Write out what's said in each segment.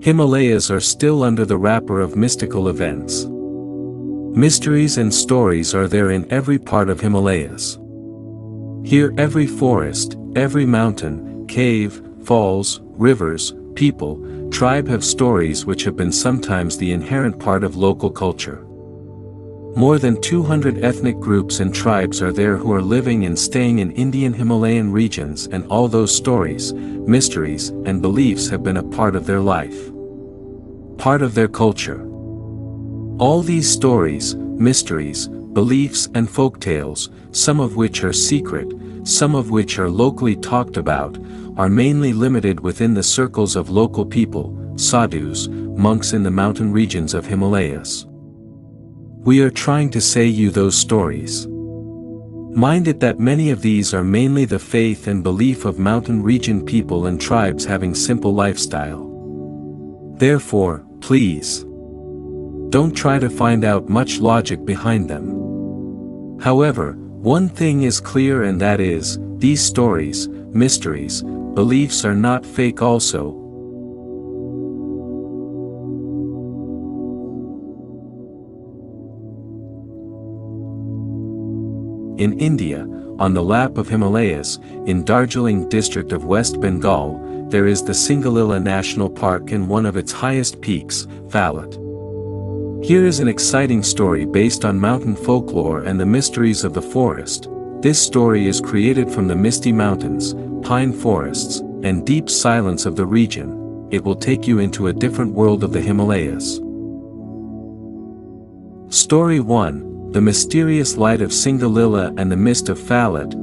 Himalayas are still under the wrapper of mystical events. Mysteries and stories are there in every part of Himalayas. Here every forest, every mountain, cave, falls, rivers, people, tribe have stories which have been sometimes the inherent part of local culture. More than 200 ethnic groups and tribes are there who are living and staying in Indian Himalayan regions, and all those stories, mysteries, and beliefs have been a part of their life. Part of their culture. All these stories, mysteries, beliefs and folktales, some of which are secret, some of which are locally talked about, are mainly limited within the circles of local people, sadhus, monks in the mountain regions of Himalayas. We are trying to say you those stories. Mind it that many of these are mainly the faith and belief of mountain region people and tribes having simple lifestyle. Therefore, please, don't try to find out much logic behind them. However, one thing is clear, and that is, these stories, mysteries, beliefs are not fake also. In India, on the lap of Himalayas, in Darjeeling district of West Bengal, there is the Singalila National Park and one of its highest peaks, Phalut. Here is an exciting story based on mountain folklore and the mysteries of the forest. This story is created from the misty mountains, pine forests, and deep silence of the region. It will take you into a different world of the Himalayas. Story 1. The mysterious light of Singalila and the mist of Phalut.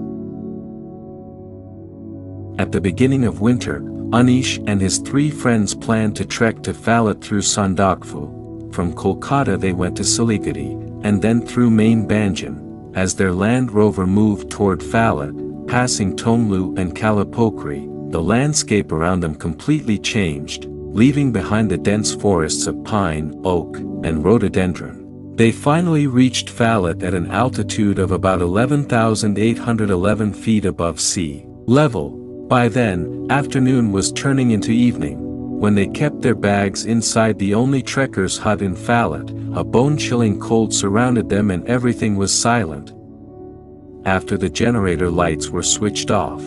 At the beginning of winter, Anish and his 3 friends planned to trek to Phalut through Sandakphu. From Kolkata they went to Siliguri, and then through main Banjan. As their Land Rover moved toward Phalut, passing Tomlu and Kalapokri, the landscape around them completely changed, leaving behind the dense forests of pine, oak, and rhododendron. They finally reached Phalut at an altitude of about 11,811 feet above sea level. By then, afternoon was turning into evening. When they kept their bags inside the only trekker's hut in Phalut, a bone-chilling cold surrounded them and everything was silent. After the generator lights were switched off,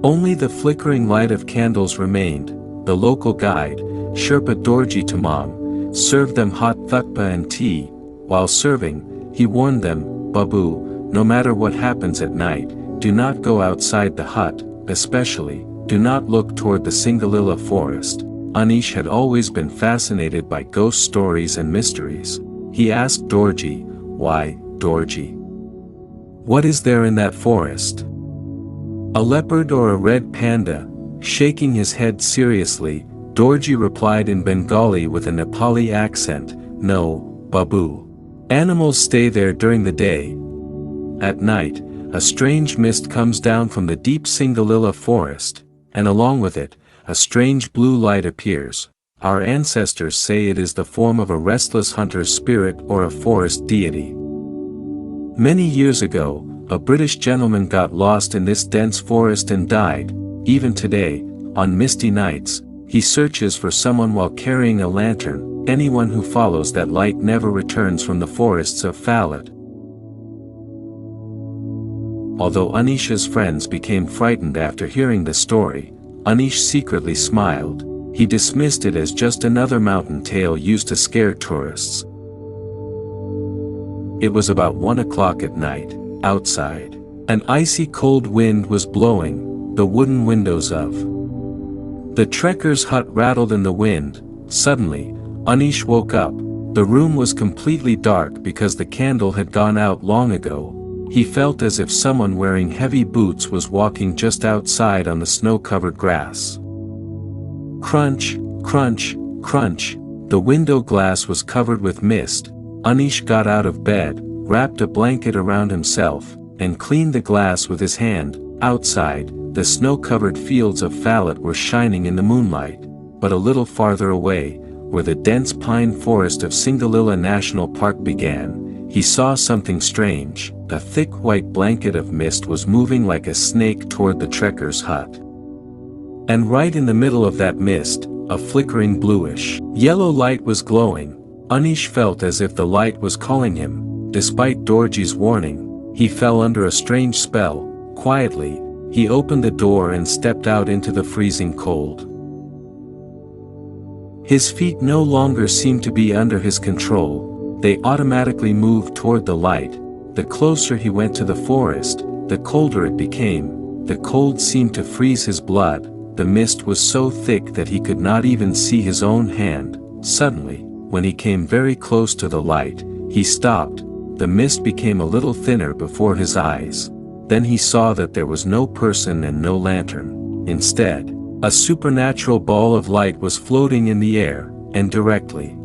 only the flickering light of candles remained. The local guide, Sherpa Dorji Tamam, served them hot thukpa and tea. While serving, he warned them, Babu, no matter what happens at night, do not go outside the hut, especially, do not look toward the Singalila forest. Anish had always been fascinated by ghost stories and mysteries. He asked Dorji, "Why, Dorji? What is there in that forest? A leopard or a red panda?" Shaking his head seriously, Dorji replied in Bengali with a Nepali accent, "No, Babu. Animals stay there during the day. At night, a strange mist comes down from the deep Singalila forest, and along with it, a strange blue light appears. Our ancestors say it is the form of a restless hunter's spirit or a forest deity. Many years ago, a British gentleman got lost in this dense forest and died. Even today, on misty nights, he searches for someone while carrying a lantern. Anyone who follows that light never returns from the forests of Phalut." Although Anish's friends became frightened after hearing the story, Anish secretly smiled. He dismissed it as just another mountain tale used to scare tourists. It was about 1 o'clock at night. Outside, an icy cold wind was blowing the wooden windows of the trekker's hut rattled in the wind. Suddenly, Anish woke up. The room was completely dark because the candle had gone out long ago. He felt as if someone wearing heavy boots was walking just outside on the snow-covered grass. Crunch, crunch, crunch. The window glass was covered with mist. Anish got out of bed, wrapped a blanket around himself, and cleaned the glass with his hand. Outside, the snow-covered fields of Phalut were shining in the moonlight, but a little farther away, where the dense pine forest of Singalila National Park began, he saw something strange. A thick white blanket of mist was moving like a snake toward the trekker's hut. And right in the middle of that mist, a flickering bluish yellow light was glowing. Anish felt as if the light was calling him. Despite Dorji's warning, he fell under a strange spell. Quietly, he opened the door and stepped out into the freezing cold. His feet no longer seemed to be under his control. They automatically moved toward the light. The closer he went to the forest, the colder it became. The cold seemed to freeze his blood. The mist was so thick that he could not even see his own hand. Suddenly, when he came very close to the light, he stopped. The mist became a little thinner before his eyes. Then he saw that there was no person and no lantern. Instead, a supernatural ball of light was floating in the air, and directly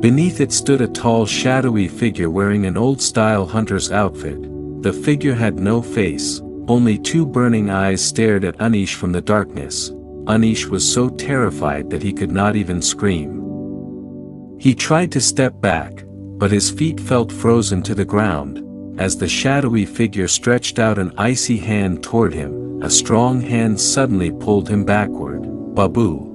beneath it stood a tall shadowy figure wearing an old-style hunter's outfit. The figure had no face, only two burning eyes stared at Anish from the darkness. Anish was so terrified that he could not even scream. He tried to step back, but his feet felt frozen to the ground. As the shadowy figure stretched out an icy hand toward him, a strong hand suddenly pulled him backward. "Babu!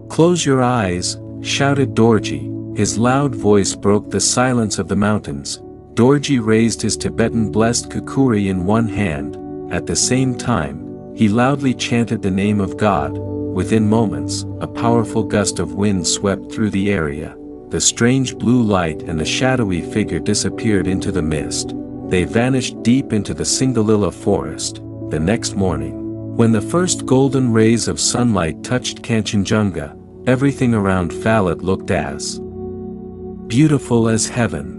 Close your eyes," shouted Dorji. His loud voice broke the silence of the mountains. Dorji raised his Tibetan blessed kukuri in one hand. At the same time, he loudly chanted the name of God. Within moments, a powerful gust of wind swept through the area. The strange blue light and the shadowy figure disappeared into the mist. They vanished deep into the Singalila forest. The next morning, when the first golden rays of sunlight touched Kanchenjunga, everything around Phalut looked as beautiful as heaven.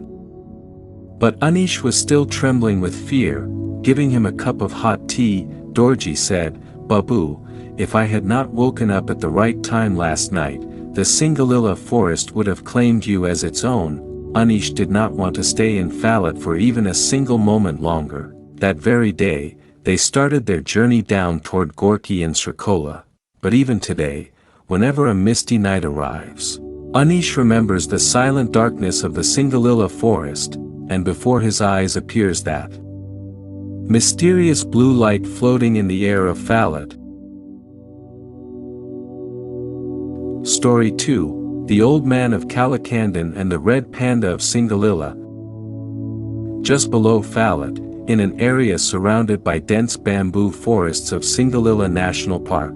But Anish was still trembling with fear. Giving him a cup of hot tea, Dorji said, "Babu, if I had not woken up at the right time last night, the Singalila forest would have claimed you as its own." Anish did not want to stay in Phalut for even a single moment longer. That very day, they started their journey down toward Gorky and Srikola. But even today, whenever a misty night arrives, Anish remembers the silent darkness of the Singalila forest, and before his eyes appears that mysterious blue light floating in the air of Phalut. Story 2, The Old Man of Kalakandan and the Red Panda of Singalila. Just below Phalut, in an area surrounded by dense bamboo forests of Singalila National Park,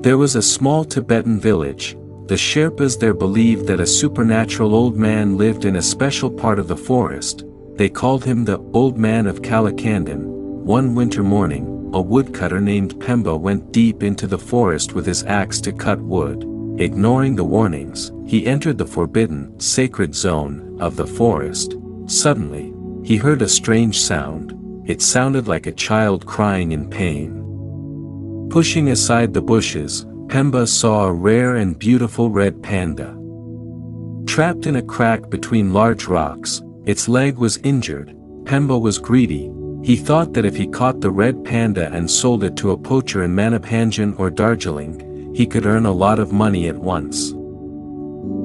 there was a small Tibetan village. The Sherpas there believed that a supernatural old man lived in a special part of the forest. They called him the Old Man of Kalakandan. One winter morning, a woodcutter named Pemba went deep into the forest with his axe to cut wood. Ignoring the warnings, he entered the forbidden, sacred zone of the forest. Suddenly, he heard a strange sound. It sounded like a child crying in pain. Pushing aside the bushes, Pemba saw a rare and beautiful red panda. Trapped in a crack between large rocks, its leg was injured. Pemba was greedy. He thought that if he caught the red panda and sold it to a poacher in Manabhanjan or Darjeeling, he could earn a lot of money at once.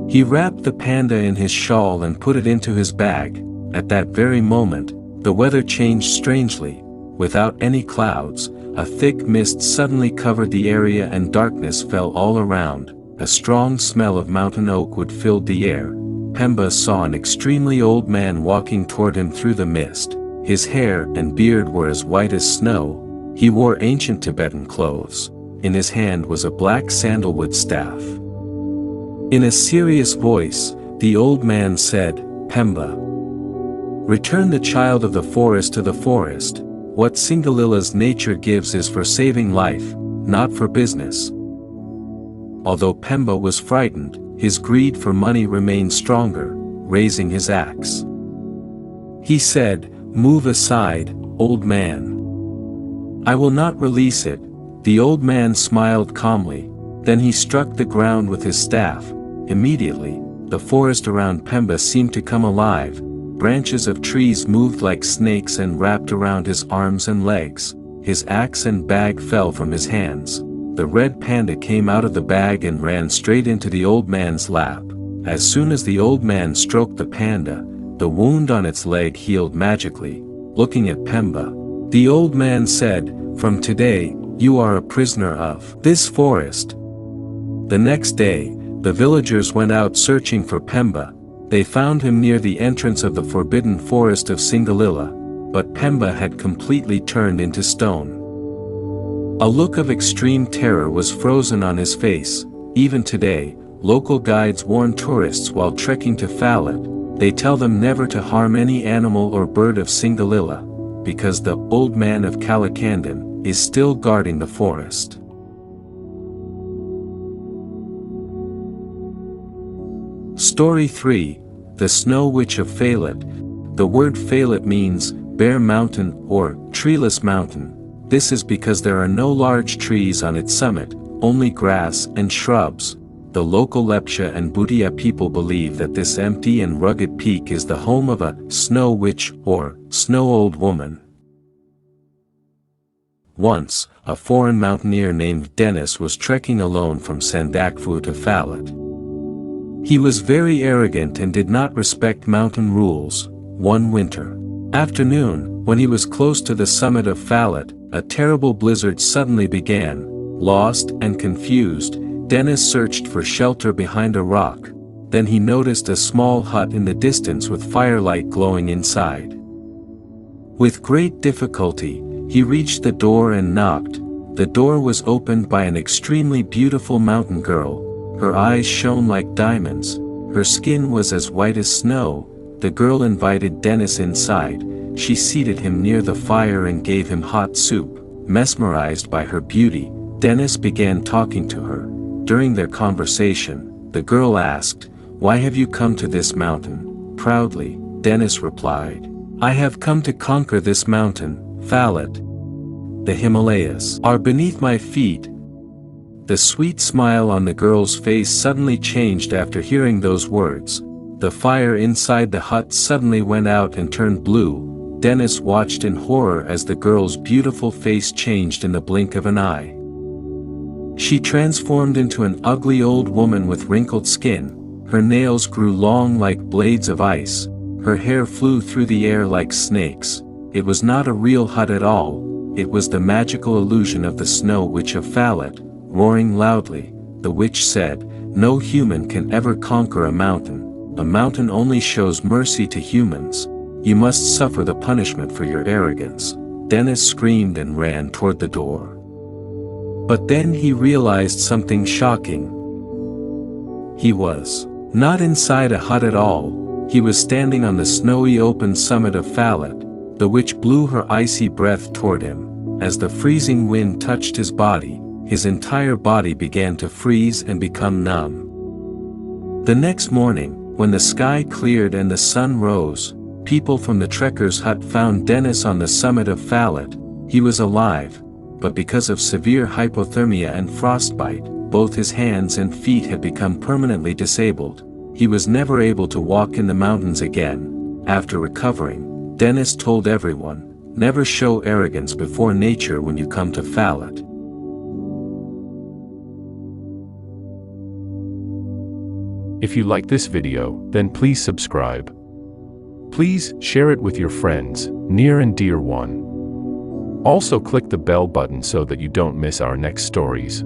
He wrapped the panda in his shawl and put it into his bag. At that very moment, the weather changed strangely. Without any clouds, a thick mist suddenly covered the area and darkness fell all around. A strong smell of mountain oak wood filled the air. Pemba saw an extremely old man walking toward him through the mist. His hair and beard were as white as snow. He wore ancient Tibetan clothes. In his hand was a black sandalwood staff. In a serious voice, the old man said, "Pemba, return the child of the forest to the forest. What Singalila's nature gives is for saving life, not for business." Although Pemba was frightened, his greed for money remained stronger, raising his axe. He said, "Move aside, old man. I will not release it." The old man smiled calmly. Then he struck the ground with his staff. Immediately, the forest around Pemba seemed to come alive. Branches of trees moved like snakes and wrapped around his arms and legs. His axe and bag fell from his hands. The red panda came out of the bag and ran straight into the old man's lap. As soon as the old man stroked the panda, the wound on its leg healed magically. Looking at Pemba, the old man said, "From today, you are a prisoner of this forest." The next day, the villagers went out searching for Pemba. They found him near the entrance of the forbidden forest of Singalila, but Pemba had completely turned into stone. A look of extreme terror was frozen on his face. Even today, local guides warn tourists while trekking to Phalut. They tell them never to harm any animal or bird of Singalila, because the old man of Kalakandan is still guarding the forest. Story 3. The Snow Witch of Phalut. The word Phalut means bare mountain or treeless mountain. This is because there are no large trees on its summit, only grass and shrubs. The local Lepcha and Bhutia people believe that this empty and rugged peak is the home of a snow witch or snow old woman. Once, a foreign mountaineer named Dennis was trekking alone from Sandakphu to Phalut. He was very arrogant and did not respect mountain rules. One winter afternoon, when he was close to the summit of Phalut, a terrible blizzard suddenly began. Lost and confused, Dennis searched for shelter behind a rock. Then he noticed a small hut in the distance with firelight glowing inside. With great difficulty, he reached the door and knocked. The door was opened by an extremely beautiful mountain girl. Her eyes shone like diamonds. Her skin was as white as snow. The girl invited Dennis inside. She seated him near the fire and gave him hot soup. Mesmerized by her beauty, Dennis began talking to her. During their conversation, the girl asked, "Why have you come to this mountain?" Proudly, Dennis replied, "I have come to conquer this mountain, Phalut. The Himalayas are beneath my feet." The sweet smile on the girl's face suddenly changed after hearing those words. The fire inside the hut suddenly went out and turned blue. Dennis watched in horror as the girl's beautiful face changed in the blink of an eye. She transformed into an ugly old woman with wrinkled skin. Her nails grew long like blades of ice. Her hair flew through the air like snakes. It was not a real hut at all. It was the magical illusion of the Snow Witch of Phalut. Roaring loudly, the witch said, "No human can ever conquer a mountain. A mountain only shows mercy to humans. You must suffer the punishment for your arrogance." Dennis screamed and ran toward the door. But then he realized something shocking. He was not inside a hut at all. He was standing on the snowy open summit of Phalut. The witch blew her icy breath toward him. As the freezing wind touched his body, his entire body began to freeze and become numb. The next morning, when the sky cleared and the sun rose, people from the trekker's hut found Dennis on the summit of Phalut. He was alive, but because of severe hypothermia and frostbite, both his hands and feet had become permanently disabled. He was never able to walk in the mountains again. After recovering, Dennis told everyone, "Never show arrogance before nature when you come to Phalut." If you like this video, then please subscribe. Please share it with your friends, near and dear one. Also click the bell button so that you don't miss our next stories.